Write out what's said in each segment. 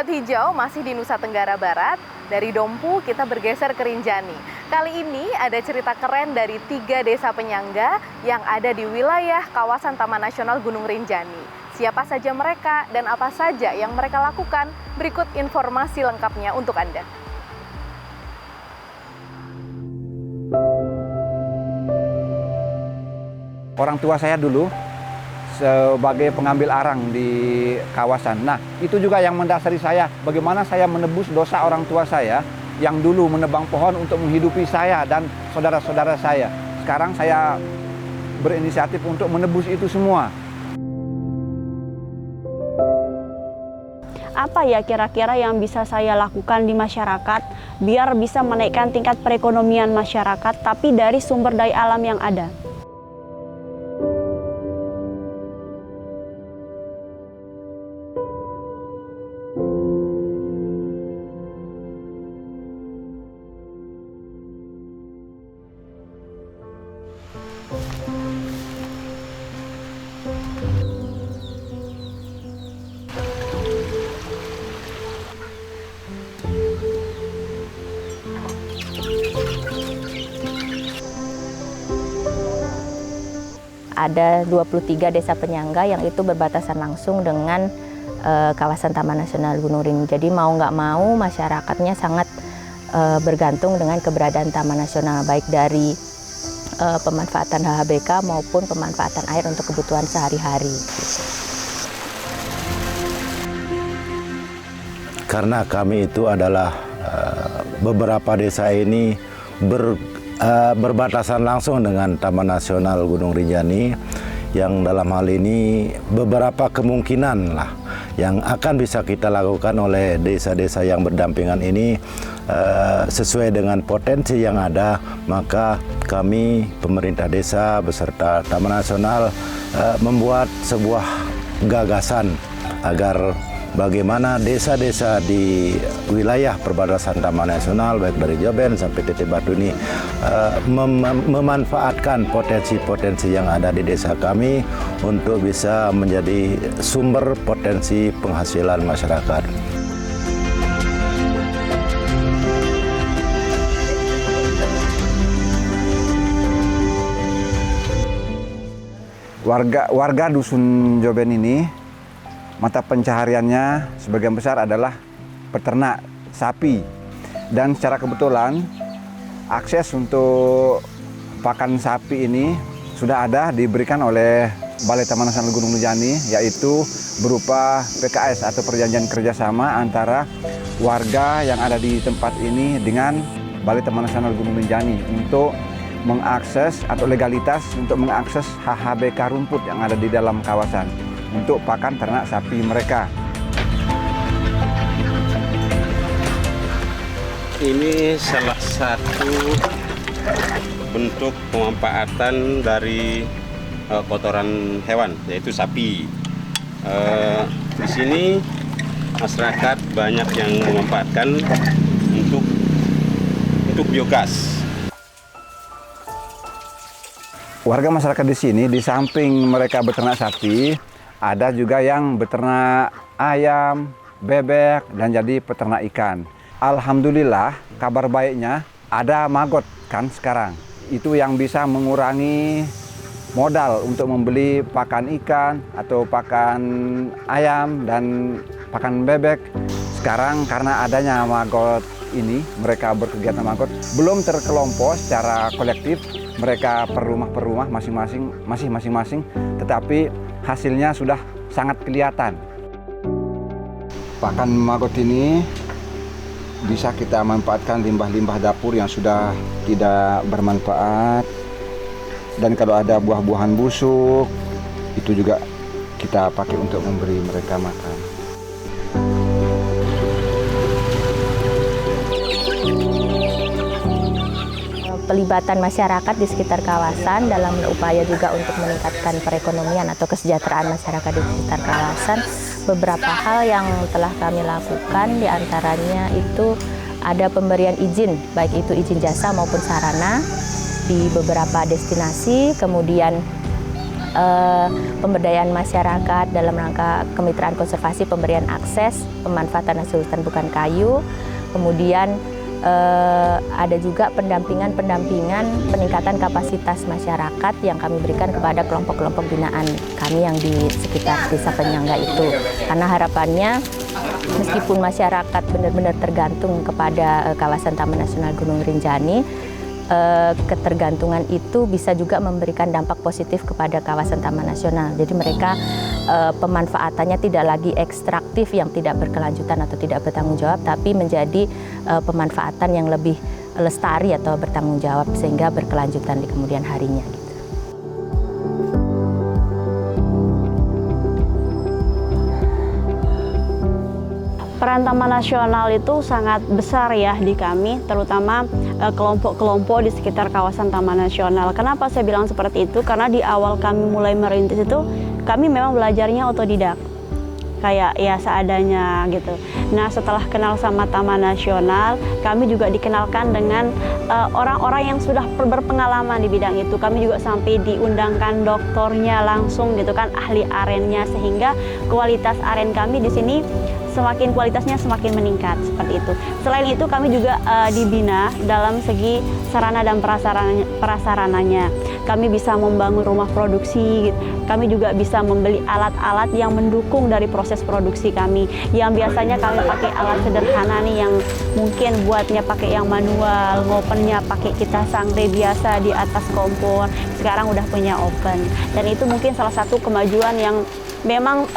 Sobat Hijau masih di Nusa Tenggara Barat. Dari Dompu kita bergeser ke Rinjani. Kali ini ada cerita keren dari 3 desa penyangga yang ada di wilayah kawasan Taman Nasional Gunung Rinjani. Siapa saja mereka dan apa saja yang mereka lakukan? Berikut informasi lengkapnya untuk Anda. Orang tua saya dulu sebagai pengambil arang di kawasan. Nah, itu juga yang mendasari saya bagaimana saya menebus dosa orang tua saya yang dulu menebang pohon untuk menghidupi saya dan saudara-saudara saya. Sekarang saya berinisiatif untuk menebus itu semua. Apa ya kira-kira yang bisa saya lakukan di masyarakat biar bisa menaikkan tingkat perekonomian masyarakat tapi dari sumber daya alam yang ada? Ada 23 desa penyangga yang itu berbatasan langsung dengan kawasan Taman Nasional Gunung Rinjani. Jadi mau nggak mau masyarakatnya sangat bergantung dengan keberadaan Taman Nasional, baik dari pemanfaatan HHBK maupun pemanfaatan air untuk kebutuhan sehari-hari. Karena kami itu adalah beberapa desa ini berbatasan langsung dengan Taman Nasional Gunung Rinjani, yang dalam hal ini beberapa kemungkinan lah yang akan bisa kita lakukan oleh desa-desa yang berdampingan ini sesuai dengan potensi yang ada. Maka kami pemerintah desa beserta Taman Nasional membuat sebuah gagasan agar bagaimana desa-desa di wilayah perbatasan Taman Nasional baik dari Joben sampai Titik Batu ini memanfaatkan potensi-potensi yang ada di desa kami untuk bisa menjadi sumber potensi penghasilan masyarakat. Warga dusun Joben ini mata pencahariannya sebagian besar adalah peternak sapi, dan secara kebetulan akses untuk pakan sapi ini sudah ada diberikan oleh Balai Taman Nasional Gunung Rinjani, yaitu berupa PKS atau perjanjian kerjasama antara warga yang ada di tempat ini dengan Balai Taman Nasional Gunung Rinjani untuk mengakses atau legalitas untuk mengakses HHBK rumput yang ada di dalam kawasan untuk pakan ternak sapi mereka. Ini salah satu bentuk pemanfaatan dari kotoran hewan, yaitu sapi. Di sini masyarakat banyak yang memanfaatkan untuk biogas. Warga masyarakat di sini di samping mereka beternak sapi, ada juga yang beternak ayam, bebek, dan jadi peternak ikan. Alhamdulillah, kabar baiknya ada magot kan sekarang. Itu yang bisa mengurangi modal untuk membeli pakan ikan atau pakan ayam dan pakan bebek. Sekarang karena adanya magot ini, mereka berkegiatan magot, belum terkelompok secara kolektif, mereka per rumah masing-masing, tetapi hasilnya sudah sangat kelihatan. Pakan magot ini bisa kita manfaatkan limbah-limbah dapur yang sudah tidak bermanfaat, dan kalau ada buah-buahan busuk itu juga kita pakai untuk memberi mereka makan. Pelibatan masyarakat di sekitar kawasan dalam upaya juga untuk meningkatkan perekonomian atau kesejahteraan masyarakat di sekitar kawasan. Beberapa hal yang telah kami lakukan, diantaranya itu ada pemberian izin, baik itu izin jasa maupun sarana di beberapa destinasi, kemudian pemberdayaan masyarakat dalam rangka kemitraan konservasi, pemberian akses, pemanfaatan hasil hutan bukan kayu, kemudian ada juga pendampingan peningkatan kapasitas masyarakat yang kami berikan kepada kelompok-kelompok binaan kami yang di sekitar desa penyangga itu. Karena harapannya meskipun masyarakat benar-benar tergantung kepada kawasan Taman Nasional Gunung Rinjani, ketergantungan itu bisa juga memberikan dampak positif kepada kawasan Taman Nasional. Jadi mereka pemanfaatannya tidak lagi ekstraktif yang tidak berkelanjutan atau tidak bertanggung jawab, tapi menjadi pemanfaatan yang lebih lestari atau bertanggung jawab sehingga berkelanjutan di kemudian harinya. Peran Taman Nasional itu sangat besar ya di kami, terutama kelompok-kelompok di sekitar kawasan Taman Nasional. Kenapa saya bilang seperti itu? Karena di awal kami mulai merintis itu, kami memang belajarnya otodidak, kayak ya seadanya gitu. Nah, setelah kenal sama Taman Nasional, kami juga dikenalkan dengan orang-orang yang sudah berpengalaman di bidang itu. Kami juga sampai diundangkan doktornya langsung gitu kan, ahli arennya, sehingga kualitas aren kami di sini kualitasnya semakin meningkat seperti itu. Selain itu kami juga dibina dalam segi sarana dan prasarananya. Kami bisa membangun rumah produksi, kami juga bisa membeli alat-alat yang mendukung dari proses produksi kami. Yang biasanya kami pakai alat sederhana nih yang mungkin buatnya pakai yang manual, ngopennya pakai kita sangre biasa di atas kompor. Sekarang udah punya oven. Dan itu mungkin salah satu kemajuan yang memang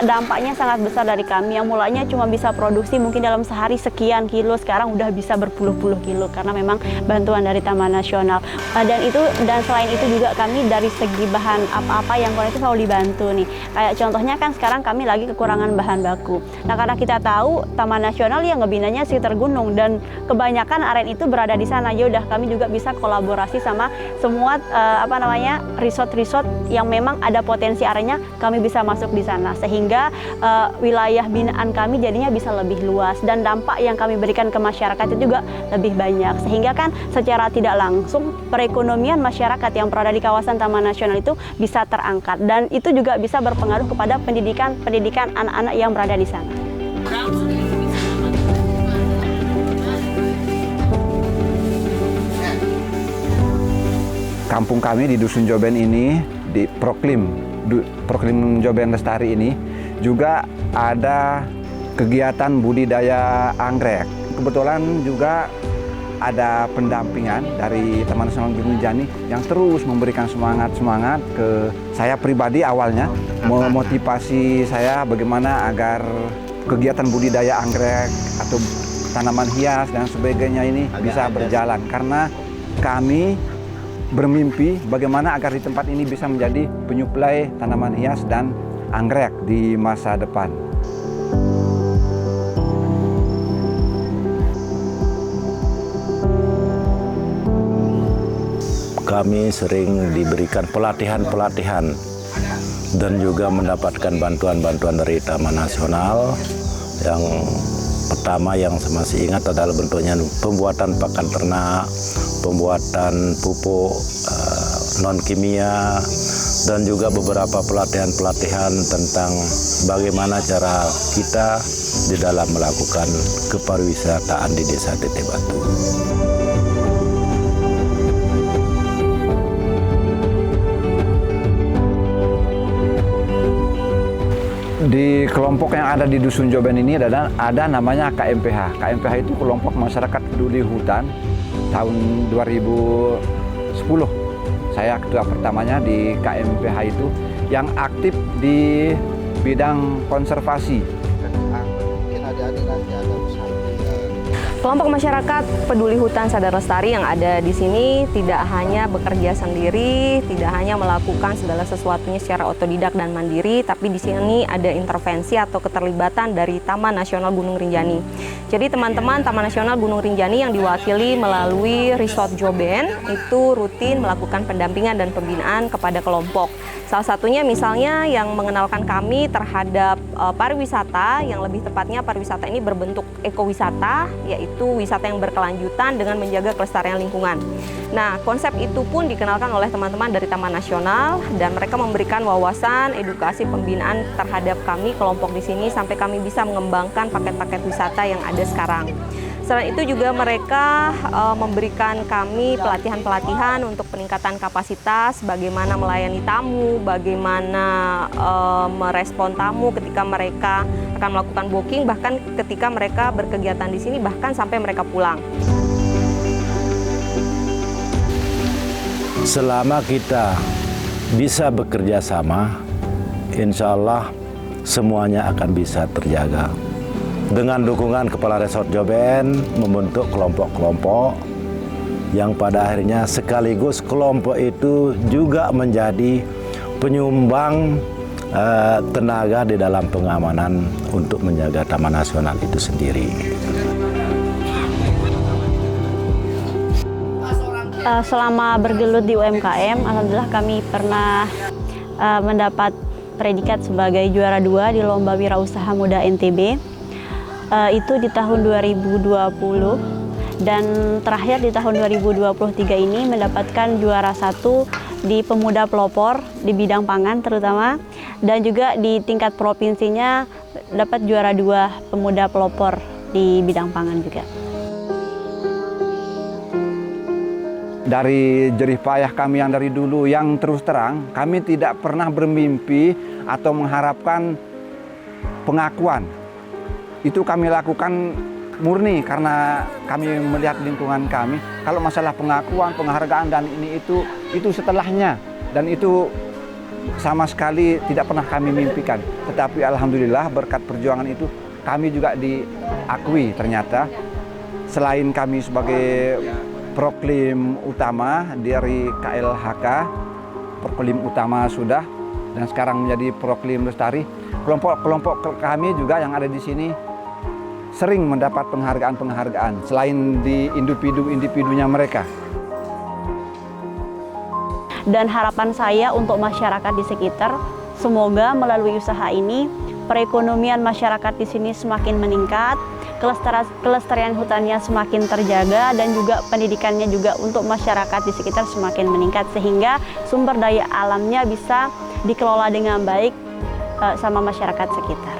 dampaknya sangat besar dari kami, yang mulanya cuma bisa produksi mungkin dalam sehari sekian kilo, sekarang udah bisa berpuluh-puluh kilo karena memang bantuan dari Taman Nasional. Dan selain itu juga kami dari segi bahan apa-apa yang kurang itu selalu dibantu nih. Kayak contohnya kan sekarang kami lagi kekurangan bahan baku. Nah, karena kita tahu Taman Nasional yang ngebinanya sekitar gunung dan kebanyakan aren itu berada di sana. Ya udah, kami juga bisa kolaborasi sama semua resort-resort yang memang ada potensi arennya, kami bisa masuk di sana sehingga wilayah binaan kami jadinya bisa lebih luas dan dampak yang kami berikan ke masyarakat itu juga lebih banyak, sehingga kan secara tidak langsung perekonomian masyarakat yang berada di kawasan Taman Nasional itu bisa terangkat dan itu juga bisa berpengaruh kepada pendidikan anak-anak yang berada di sana. Kampung kami di Dusun Joben ini di Proklim Joben Lestari ini juga ada kegiatan budidaya anggrek. Kebetulan juga ada pendampingan dari Taman Nasional Gunung Rinjani yang terus memberikan semangat ke saya pribadi awalnya, memotivasi saya bagaimana agar kegiatan budidaya anggrek atau tanaman hias dan sebagainya ini bisa berjalan, karena kami bermimpi bagaimana agar di tempat ini bisa menjadi penyuplai tanaman hias dan anggrek di masa depan. Kami sering diberikan pelatihan dan juga mendapatkan bantuan-bantuan dari Taman Nasional. Yang pertama yang saya masih ingat adalah bentuknya pembuatan pakan ternak, pembuatan pupuk non kimia, dan juga beberapa pelatihan-pelatihan tentang bagaimana cara kita di dalam melakukan kepariwisataan di Desa Teteh Batu. Di kelompok yang ada di Dusun Joben ini ada namanya KMPH. KMPH itu kelompok masyarakat peduli hutan tahun 2010. Saya ketua pertamanya di KMPH itu yang aktif di bidang konservasi. Kelompok masyarakat peduli hutan sadar lestari yang ada di sini tidak hanya bekerja sendiri, tidak hanya melakukan segala sesuatunya secara otodidak dan mandiri, tapi di sini ada intervensi atau keterlibatan dari Taman Nasional Gunung Rinjani. Jadi teman-teman Taman Nasional Gunung Rinjani yang diwakili melalui Resort Joben itu rutin melakukan pendampingan dan pembinaan kepada kelompok. Salah satunya misalnya yang mengenalkan kami terhadap pariwisata, yang lebih tepatnya pariwisata ini berbentuk ekowisata, yaitu wisata yang berkelanjutan dengan menjaga kelestarian lingkungan. Nah, konsep itu pun dikenalkan oleh teman-teman dari Taman Nasional dan mereka memberikan wawasan, edukasi, pembinaan terhadap kami kelompok di sini sampai kami bisa mengembangkan paket-paket wisata yang ada sekarang. Selain itu juga mereka memberikan kami pelatihan-pelatihan untuk peningkatan kapasitas, bagaimana melayani tamu, bagaimana merespon tamu ketika mereka akan melakukan booking, bahkan ketika mereka berkegiatan di sini, bahkan sampai mereka pulang. Selama kita bisa bekerja sama, insya Allah semuanya akan bisa terjaga. Dengan dukungan Kepala Resort Joben membentuk kelompok-kelompok yang pada akhirnya sekaligus kelompok itu juga menjadi penyumbang tenaga di dalam pengamanan untuk menjaga Taman Nasional itu sendiri. Selama bergelut di UMKM, alhamdulillah kami pernah mendapat predikat sebagai juara 2 di Lomba Wirausaha Muda NTB. Itu di tahun 2020 dan terakhir di tahun 2023 ini mendapatkan juara 1 di Pemuda Pelopor di bidang pangan terutama, dan juga di tingkat provinsinya dapat juara 2 Pemuda Pelopor di bidang pangan juga. Dari jerih payah kami yang dari dulu, yang terus terang kami tidak pernah bermimpi atau mengharapkan pengakuan. Itu kami lakukan murni karena kami melihat lingkungan kami. Kalau masalah pengakuan, penghargaan dan ini itu setelahnya, dan itu sama sekali tidak pernah kami mimpikan. Tetapi alhamdulillah berkat perjuangan itu kami juga diakui ternyata. Selain kami sebagai proklim utama dari KLHK, proklim utama sudah, dan sekarang menjadi proklim lestari. Kelompok-kelompok kami juga yang ada di sini sering mendapat penghargaan-penghargaan selain di individu-individunya mereka. Dan harapan saya untuk masyarakat di sekitar, semoga melalui usaha ini perekonomian masyarakat di sini semakin meningkat, kelestarian hutannya semakin terjaga, dan juga pendidikannya juga untuk masyarakat di sekitar semakin meningkat, sehingga sumber daya alamnya bisa dikelola dengan baik sama masyarakat sekitar.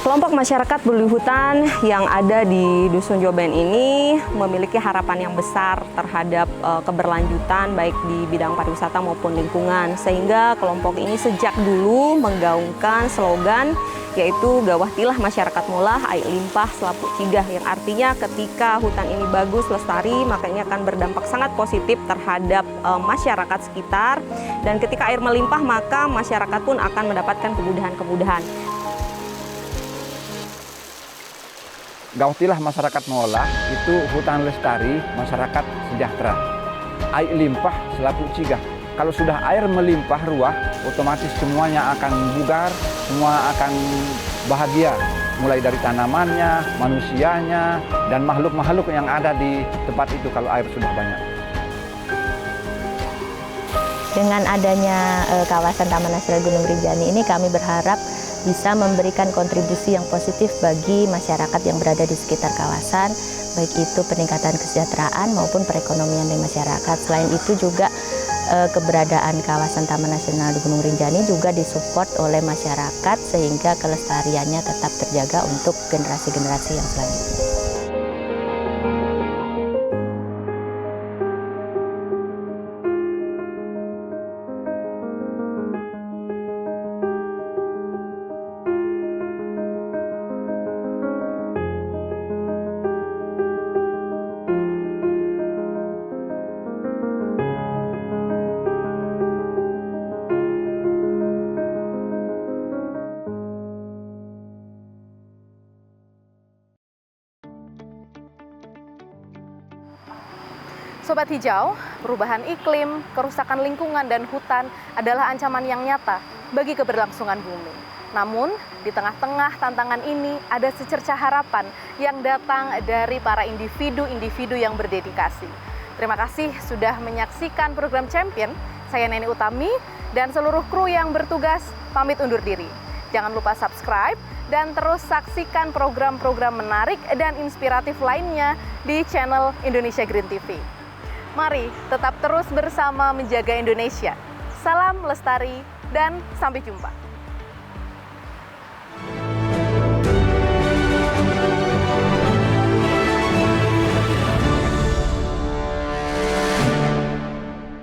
Kelompok masyarakat peduli hutan yang ada di Dusun Joben ini memiliki harapan yang besar terhadap keberlanjutan baik di bidang pariwisata maupun lingkungan, sehingga kelompok ini sejak dulu menggaungkan slogan yaitu gawahtilah masyarakat mulah, air limpah selapu cigah, yang artinya ketika hutan ini bagus, lestari, maka ini akan berdampak sangat positif terhadap masyarakat sekitar, dan ketika air melimpah maka masyarakat pun akan mendapatkan kemudahan-kemudahan. Gawahtilah masyarakat mengolah, itu hutan lestari, masyarakat sejahtera. Air limpah selaku cigah. Kalau sudah air melimpah ruah, otomatis semuanya akan bugar, semua akan bahagia. Mulai dari tanamannya, manusianya, dan makhluk-makhluk yang ada di tempat itu kalau air sudah banyak. Dengan adanya kawasan Taman Nasional Gunung Rinjani ini, kami berharap bisa memberikan kontribusi yang positif bagi masyarakat yang berada di sekitar kawasan, baik itu peningkatan kesejahteraan maupun perekonomian dari masyarakat. Selain itu juga keberadaan kawasan Taman Nasional di Gunung Rinjani juga disupport oleh masyarakat sehingga kelestariannya tetap terjaga untuk generasi-generasi yang selanjutnya. Sobat Hijau, perubahan iklim, kerusakan lingkungan dan hutan adalah ancaman yang nyata bagi keberlangsungan bumi. Namun, di tengah-tengah tantangan ini ada secercah harapan yang datang dari para individu-individu yang berdedikasi. Terima kasih sudah menyaksikan program Champion. Saya Neni Utami. dan seluruh kru yang bertugas pamit undur diri. Jangan lupa subscribe dan terus saksikan program-program menarik dan inspiratif lainnya di channel Indonesia Green TV. Mari tetap terus bersama menjaga Indonesia. Salam lestari dan sampai jumpa.